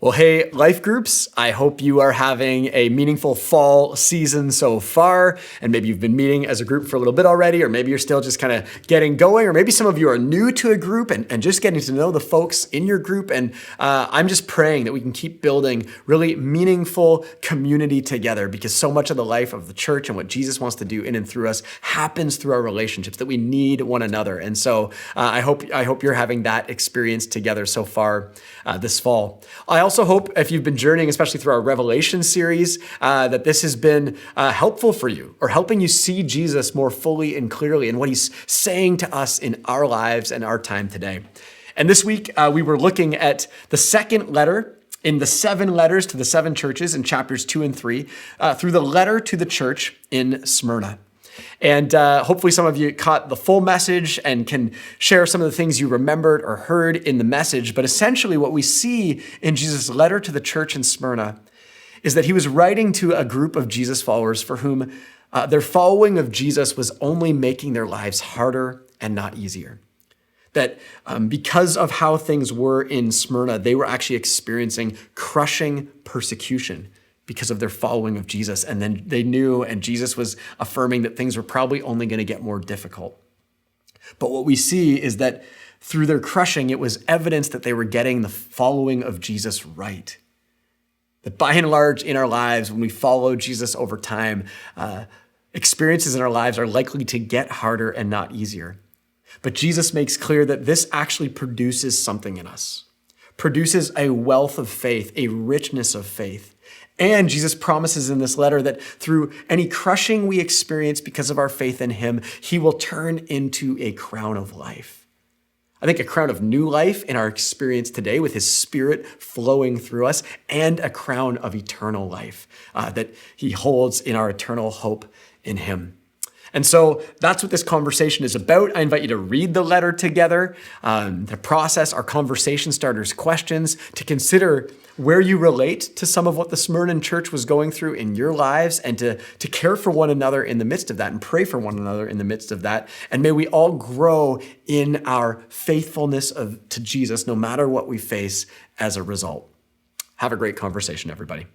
Well, hey, life groups, I hope you are having a meaningful fall season so far, and maybe you've been meeting as a group for a little bit already, or maybe you're still just kind of getting going, or maybe some of you are new to a group and just getting to know the folks in your group, and I'm just praying that we can keep building really meaningful community together, because so much of the life of the church and what Jesus wants to do in and through us happens through our relationships, that we need one another. And so I hope you're having that experience together so far this fall. I also hope, if you've been journeying, especially through our Revelation series, that this has been helpful for you, or helping you see Jesus more fully and clearly and what he's saying to us in our lives and our time today. And this week, we were looking at the second letter in the 7 letters to the 7 churches in chapters 2 and 3, through the letter to the church in Smyrna. And hopefully some of you caught the full message and can share some of the things you remembered or heard in the message. But essentially what we see in Jesus' letter to the church in Smyrna is that he was writing to a group of Jesus followers for whom their following of Jesus was only making their lives harder and not easier. That because of how things were in Smyrna, they were actually experiencing crushing persecution because of their following of Jesus. And then they knew, and Jesus was affirming that things were probably only going to get more difficult. But what we see is that through their crushing, it was evidence that they were getting the following of Jesus right. That by and large in our lives, when we follow Jesus over time, experiences in our lives are likely to get harder and not easier. But Jesus makes clear that this actually produces something in us, produces a wealth of faith, a richness of faith. And Jesus promises in this letter that through any crushing we experience because of our faith in him, he will turn into a crown of life. I think a crown of new life in our experience today with his spirit flowing through us, and a crown of eternal life that he holds in our eternal hope in him. And so that's what this conversation is about. I invite you to read the letter together, to process our conversation starters questions, to consider where you relate to some of what the Smyrna church was going through in your lives, and to care for one another in the midst of that, and pray for one another in the midst of that. And may we all grow in our faithfulness to Jesus, no matter what we face as a result. Have a great conversation, everybody.